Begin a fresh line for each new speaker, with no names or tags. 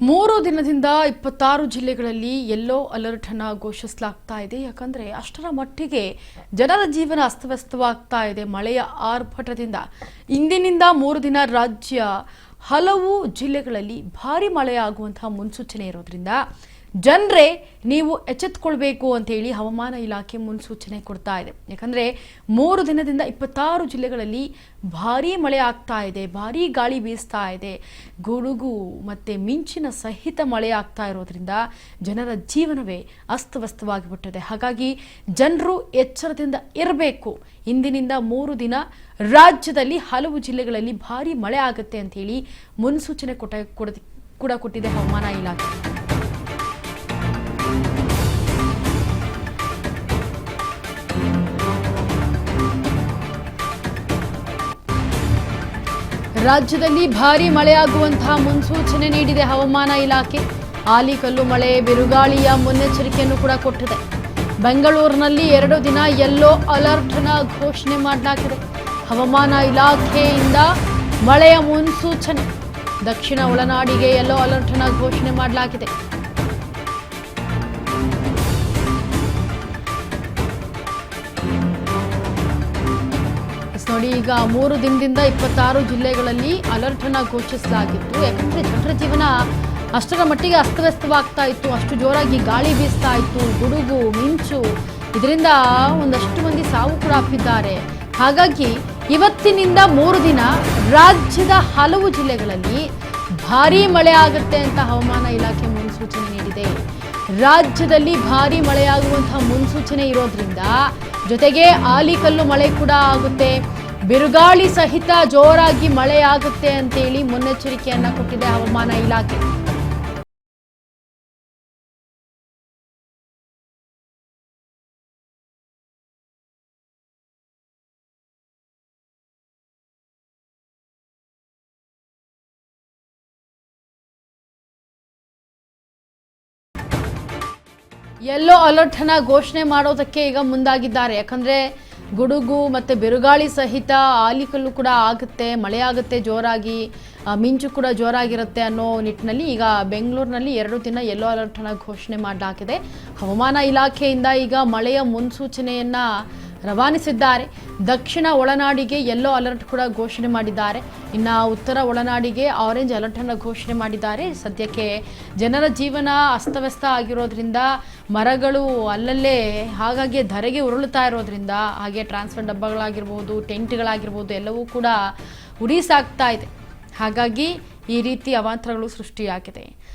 ಮೂರು ದಿನದಿಂದ 26 ಜಿಲ್ಲೆಗಳಲ್ಲಿ ಯೆಲ್ಲೋ ಅಲರ್ಟ್ ಅನ್ನು ಘೋಷಿಸಲಾಗ್ತಾ ಇದೆ. ಯಾಕಂದ್ರೆ ಅಷ್ಟರ ಮಟ್ಟಿಗೆ ಜನರ ಜೀವನ ಅಸ್ತವ್ಯಸ್ತವಾಗ್ತಾ ಇದೆ ಮಳೆಯ ಆರ್ಭಟದಿಂದ. ಇಂದಿನಿಂದ 3 ದಿನ ರಾಜ್ಯ ಹಲವು ಜಿಲ್ಲೆಗಳಲ್ಲಿ ಭಾರಿ ಮಳೆಯಾಗುವಂತಹ ಮುನ್ಸೂಚನೆ ಇರೋದ್ರಿಂದ ಜನರೇ ನೀವು ಎಚ್ಚೆತ್ತುಕೊಳ್ಳಬೇಕು ಅಂತ ಹೇಳಿ ಹವಾಮಾನ ಇಲಾಖೆ ಮುನ್ಸೂಚನೆ ಕೊಡ್ತಾ ಇದೆ. ಯಾಕಂದ್ರೆ 3 ದಿನದಿಂದ 26 ಜಿಲ್ಲೆಗಳಲ್ಲಿ ಭಾರಿ ಮಳೆ ಆಗ್ತಾ ಇದೆ, ಭಾರಿ ಗಾಳಿ ಬೀಸ್ತಾ ಇದೆ, ಗುಡುಗು ಮತ್ತೆ ಮಿಂಚಿನ ಸಹಿತ ಮಳೆ ಆಗ್ತಾ ಇರೋದ್ರಿಂದ ಜನರ ಜೀವನವೇ ಅಸ್ತವ್ಯಸ್ತವಾಗಿಬಿಟ್ಟಿದೆ. ಹಾಗಾಗಿ ಜನರು ಎಚ್ಚರದಿಂದ ಇರಬೇಕು. ಇಂದಿನಿಂದ 3 ದಿನ ರಾಜ್ಯದಲ್ಲಿ ಹಲವು ಜಿಲ್ಲೆಗಳಲ್ಲಿ ಭಾರಿ ಮಳೆ ಆಗುತ್ತೆ ಅಂತ ಹೇಳಿ ಮುನ್ಸೂಚನೆ ಕೂಡ ಕೊಟ್ಟಿದೆ ಹವಾಮಾನ ಇಲಾಖೆ. ರಾಜ್ಯದಲ್ಲಿ ಭಾರಿ ಮಳೆಯಾಗುವಂತಹ ಮುನ್ಸೂಚನೆ ನೀಡಿದೆ ಹವಾಮಾನ ಇಲಾಖೆ. ಆಲಿಕಲ್ಲು ಮಳೆ, ಬಿರುಗಾಳಿಯ ಮುನ್ನೆಚ್ಚರಿಕೆಯನ್ನು ಕೂಡ ಕೊಟ್ಟಿದೆ. ಬೆಂಗಳೂರಿನಲ್ಲಿ 2 ದಿನ ಯೆಲ್ಲೋ ಅಲರ್ಟ್ ಅನ್ನು ಘೋಷಣೆ ಮಾಡಲಾಗಿದೆ. ಹವಾಮಾನ ಇಲಾಖೆಯಿಂದ ಮಳೆಯ ಮುನ್ಸೂಚನೆ. ದಕ್ಷಿಣ ಒಳನಾಡಿಗೆ ಯೆಲ್ಲೋ ಅಲರ್ಟ್ ಅನ್ನು ಘೋಷಣೆ ಮಾಡಲಾಗಿದೆ. ನೋಡಿ, ಈಗ 3 ದಿನದಿಂದ 26 ಜಿಲ್ಲೆಗಳಲ್ಲಿ ಅಲರ್ಟ್ ಅನ್ನು ಘೋಷಿಸಲಾಗಿತ್ತು. ಯಾಕಂದ್ರೆ ಜನರ ಜೀವನ ಅಷ್ಟರ ಮಟ್ಟಿಗೆ ಅಸ್ತವ್ಯಸ್ತವಾಗ್ತಾ ಇತ್ತು. ಅಷ್ಟು ಜೋರಾಗಿ ಗಾಳಿ ಬೀಸ್ತಾ ಇತ್ತು, ಗುಡುಗು ಮಿಂಚು, ಇದರಿಂದ ಒಂದಷ್ಟು ಮಂದಿ ಸಾವು ಕೂಡ ಅಪ್ಪಿದ್ದಾರೆ. ಹಾಗಾಗಿ ಇವತ್ತಿನಿಂದ 3 ದಿನ ರಾಜ್ಯದ ಹಲವು ಜಿಲ್ಲೆಗಳಲ್ಲಿ ಭಾರೀ ಮಳೆ ಆಗುತ್ತೆ ಅಂತ ಹವಾಮಾನ ಇಲಾಖೆ ಮುನ್ಸೂಚನೆ ನೀಡಿದೆ. ರಾಜ್ಯದಲ್ಲಿ ಭಾರೀ ಮಳೆಯಾಗುವಂತಹ ಮುನ್ಸೂಚನೆ ಇರೋದ್ರಿಂದ ಜೊತೆಗೆ ಆಲಿಕಲ್ಲು ಮಳೆ ಕೂಡ ಆಗುತ್ತೆ, ಬಿರುಗಾಳಿ ಸಹಿತ ಜೋರಾಗಿ ಮಳೆ ಆಗುತ್ತೆ ಅಂತೇಳಿ ಮುನ್ನೆಚ್ಚರಿಕೆಯನ್ನ ಕೊಟ್ಟಿದೆ ಹವಾಮಾನ ಇಲಾಖೆ. ಯೆಲ್ಲೋ ಅಲರ್ಟ್ ಅನ್ನ ಘೋಷಣೆ ಮಾಡೋದಕ್ಕೆ ಈಗ ಮುಂದಾಗಿದ್ದಾರೆ. ಯಾಕಂದ್ರೆ ಗುಡುಗು ಮತ್ತೆ ಬಿರುಗಾಳಿ ಸಹಿತ ಆಲಿಕಲ್ಲು ಕೂಡ ಆಗುತ್ತೆ, ಮಳೆ ಆಗುತ್ತೆ ಜೋರಾಗಿ, ಮಿಂಚು ಕೂಡ ಜೋರಾಗಿರುತ್ತೆ ಅನ್ನೋ ನಿಟ್ಟಿನಲ್ಲಿ ಈಗ ಬೆಂಗಳೂರಿನಲ್ಲಿ 2 ದಿನ ಯೆಲ್ಲೋ ಅಲರ್ಟ್ ಅನ್ನ ಘೋಷಣೆ ಮಾಡಲಾಗಿದೆ. ಹವಾಮಾನ ಇಲಾಖೆಯಿಂದ ಈಗ ಮಳೆಯ ಮುನ್ಸೂಚನೆಯನ್ನ ರವಾನಿಸಿದ್ದಾರೆ. ದಕ್ಷಿಣ ಒಳನಾಡಿಗೆ ಯೆಲ್ಲೋ ಅಲರ್ಟ್ ಕೂಡ ಘೋಷಣೆ ಮಾಡಿದ್ದಾರೆ. ಇನ್ನು ಉತ್ತರ ಒಳನಾಡಿಗೆ ಆರೆಂಜ್ ಅಲರ್ಟ್ ಅನ್ನು ಘೋಷಣೆ ಮಾಡಿದ್ದಾರೆ. ಸದ್ಯಕ್ಕೆ ಜನರ ಜೀವನ ಅಸ್ತವ್ಯಸ್ತ ಆಗಿರೋದ್ರಿಂದ ಮರಗಳು ಅಲ್ಲಲ್ಲೇ ಹಾಗಾಗಿ ಧರೆಗೆ ಉರುಳುತ್ತಾ ಇರೋದ್ರಿಂದ, ಹಾಗೆ ಟ್ರಾನ್ಸ್ಫರ್ ಡಬ್ಬಗಳಾಗಿರ್ಬೋದು, ಟೆಂಟ್ಗಳಾಗಿರ್ಬೋದು ಎಲ್ಲವೂ ಕೂಡ ಉಡಿ ಸಾಕ್ತಾ ಇದೆ. ಹಾಗಾಗಿ ಈ ರೀತಿ ಅವಾಂತರಗಳು ಸೃಷ್ಟಿಯಾಗಿದೆ.